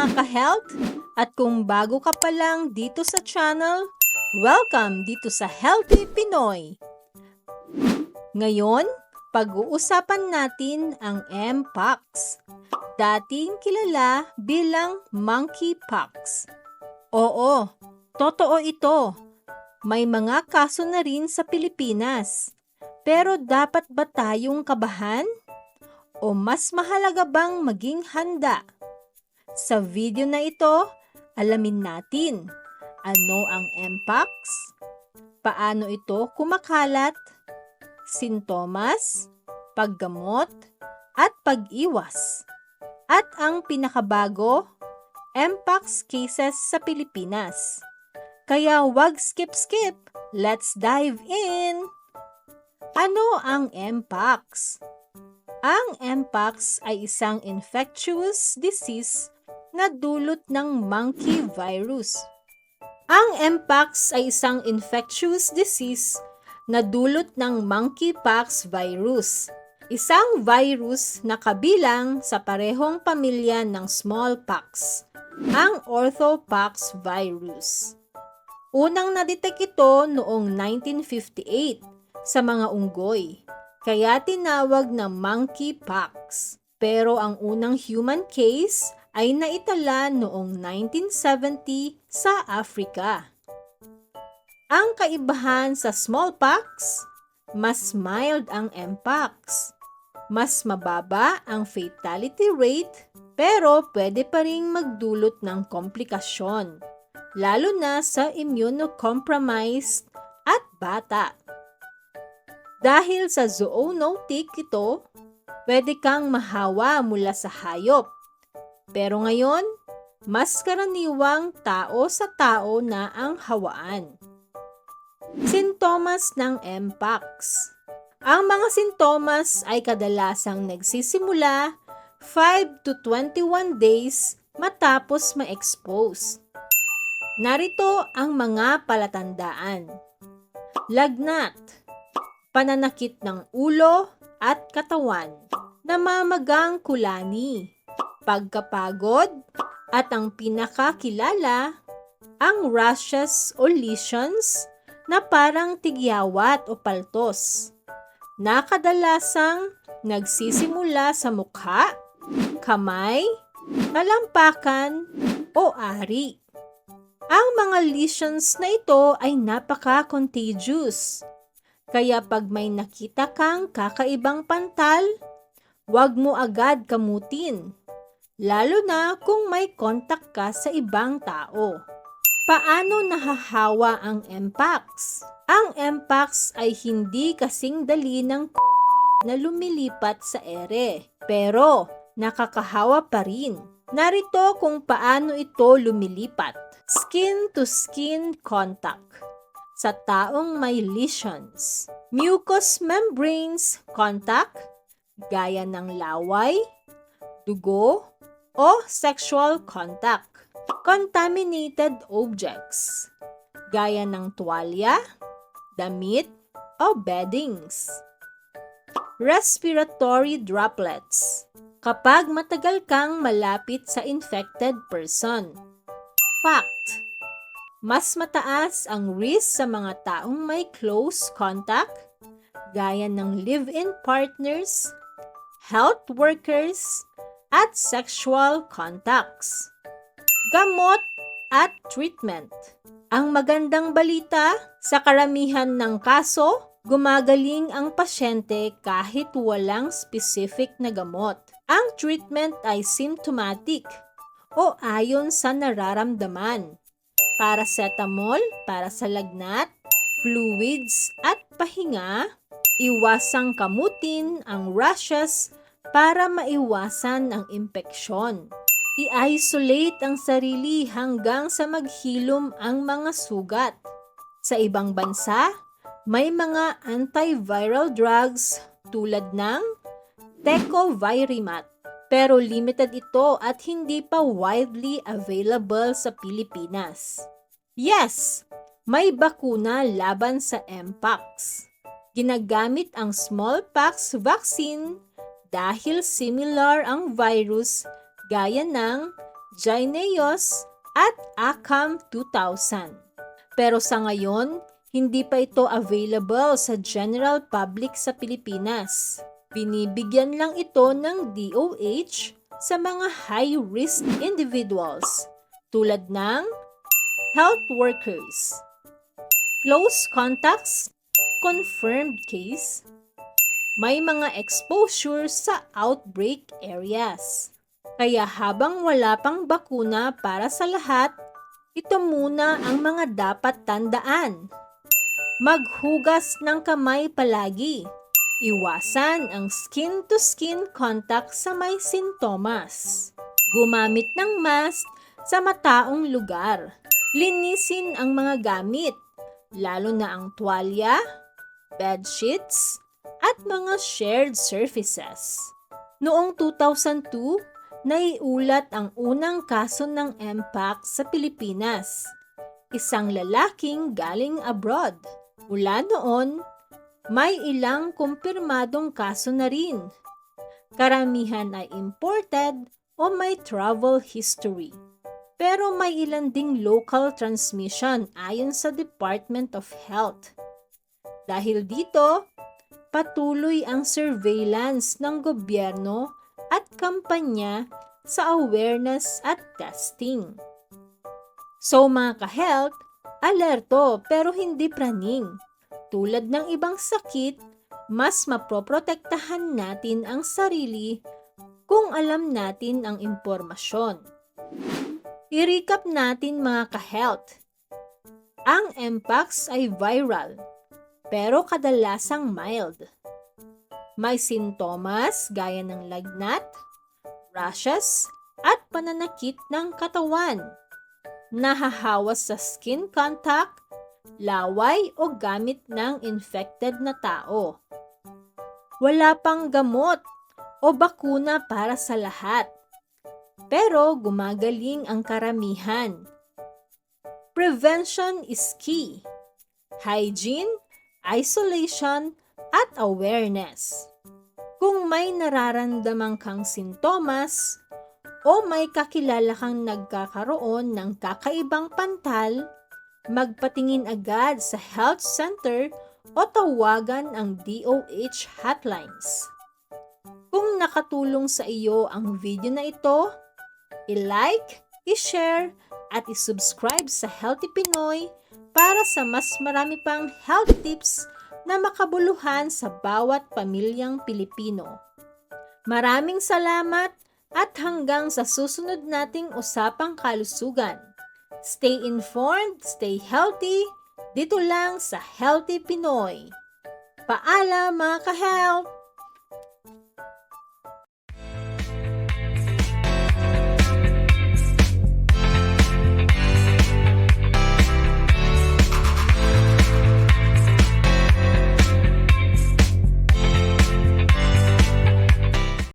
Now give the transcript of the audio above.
mga ka-health, at kung bago ka pa lang dito sa channel, welcome dito sa Healthy Pinoy! Ngayon, pag-uusapan natin ang Mpox, dating kilala bilang monkeypox. Oo, totoo ito. May mga kaso na rin sa Pilipinas. Pero dapat ba tayong kabahan? O mas mahalaga bang maging handa? Sa video na ito, alamin natin ano ang Mpox, paano ito kumakalat, sintomas, paggamot, at pag-iwas, at ang pinakabago, Mpox cases sa Pilipinas. Kaya wag skip-skip, let's dive in! Ano ang Mpox? Ang Mpox ay isang infectious disease na dulot ng monkey virus. Ang Mpox ay isang infectious disease na dulot ng monkeypox virus, isang virus na kabilang sa parehong pamilya ng smallpox, ang orthopox virus. Unang nadetect ito noong 1958 sa mga unggoy, kaya tinawag na monkeypox. Pero ang unang human case ay naitala noong 1970 sa Africa. Ang kaibahan sa smallpox, mas mild ang Mpox. Mas mababa ang fatality rate, pero pwede pa ring magdulot ng komplikasyon, lalo na sa immunocompromised at bata. Dahil sa zoonotic ito, pwede kang mahawa mula sa hayop. Pero ngayon, mas karaniwang tao sa tao na ang hawaan. Sintomas ng Mpox. Ang mga sintomas ay kadalasang nagsisimula 5 to 21 days matapos ma-expose. Narito ang mga palatandaan. Lagnat, pananakit ng ulo at katawan, namamagang kulani, pagkapagod, at ang pinakakilala, ang rashes o lesions na parang tigyawat o paltos, na kadalasang nagsisimula sa mukha, kamay, talampakan, o ari. Ang mga lesions na ito ay napaka-contagious. Kaya pag may nakita kang kakaibang pantal, huwag mo agad kamutin, lalo na kung may kontak ka sa ibang tao. Paano nahahawa ang Mpox? Ang Mpox ay hindi kasing dali ng COVID na lumilipat sa ere, pero nakakahawa pa rin. Narito kung paano ito lumilipat. Skin-to-skin contact sa taong may lesions. Mucous membranes contact, gaya ng laway, dugo, o sexual contact. Contaminated objects, gaya ng tuwalya, damit, o beddings. Respiratory droplets, kapag matagal kang malapit sa infected person. Fact: mas mataas ang risk sa mga taong may close contact, gaya ng live-in partners, health workers, at sexual contacts. Gamot at treatment. Ang magandang balita, sa karamihan ng kaso, gumagaling ang pasyente kahit walang specific na gamot. Ang treatment ay symptomatic o ayon sa nararamdaman. Paracetamol para sa lagnat, fluids at pahinga, iwasang kamutin ang rashes para maiwasan ang impeksyon. I-isolate ang sarili hanggang sa maghilom ang mga sugat. Sa ibang bansa, may mga antiviral drugs tulad ng Tecovirimat, pero limited ito at hindi pa widely available sa Pilipinas. Yes, may bakuna laban sa Mpox. Ginagamit ang smallpox vaccine dahil similar ang virus gaya ng Jaineos, at ACAM 2000. Pero sa ngayon, hindi pa ito available sa general public sa Pilipinas. Binibigyan lang ito ng DOH sa mga high-risk individuals tulad ng health workers, close contacts, confirmed case, may mga exposure sa outbreak areas. Kaya habang wala pang bakuna para sa lahat, ito muna ang mga dapat tandaan. Maghugas ng kamay palagi. Iwasan ang skin-to-skin contact sa may sintomas. Gumamit ng mask sa mataong lugar. Linisin ang mga gamit, lalo na ang tuwalya, bedsheets, at mga shared surfaces. Noong 2002, naiulat ang unang kaso ng Mpox sa Pilipinas. Isang lalaking galing abroad. Mula noon, may ilang kumpirmadong kaso na rin. Karamihan ay imported o may travel history. Pero may ilan ding local transmission ayon sa Department of Health. Dahil dito, patuloy ang surveillance ng gobyerno at kampanya sa awareness at testing. So mga ka-health, alerto pero hindi praning. Tulad ng ibang sakit, mas mapoprotektahan natin ang sarili kung alam natin ang impormasyon. I-recap natin mga ka-health. Ang Mpox ay viral, pero kadalasang mild. May sintomas gaya ng lagnat, rashes, at pananakit ng katawan. Nahahawas sa skin contact, laway o gamit ng infected na tao. Wala pang gamot o bakuna para sa lahat, pero gumagaling ang karamihan. Prevention is key. Hygiene, isolation, at awareness. Kung may nararamdaman kang sintomas o may kakilala kang nagkakaroon ng kakaibang pantal, magpatingin agad sa health center o tawagan ang DOH hotlines. Kung nakatulong sa iyo ang video na ito, i-like, i-share, at i-subscribe sa Healthy Pinoy para sa mas marami pang health tips na makabuluhan sa bawat pamilyang Pilipino. Maraming salamat at hanggang sa susunod nating usapang kalusugan. Stay informed, stay healthy, dito lang sa Healthy Pinoy. Paalam mga ka-health!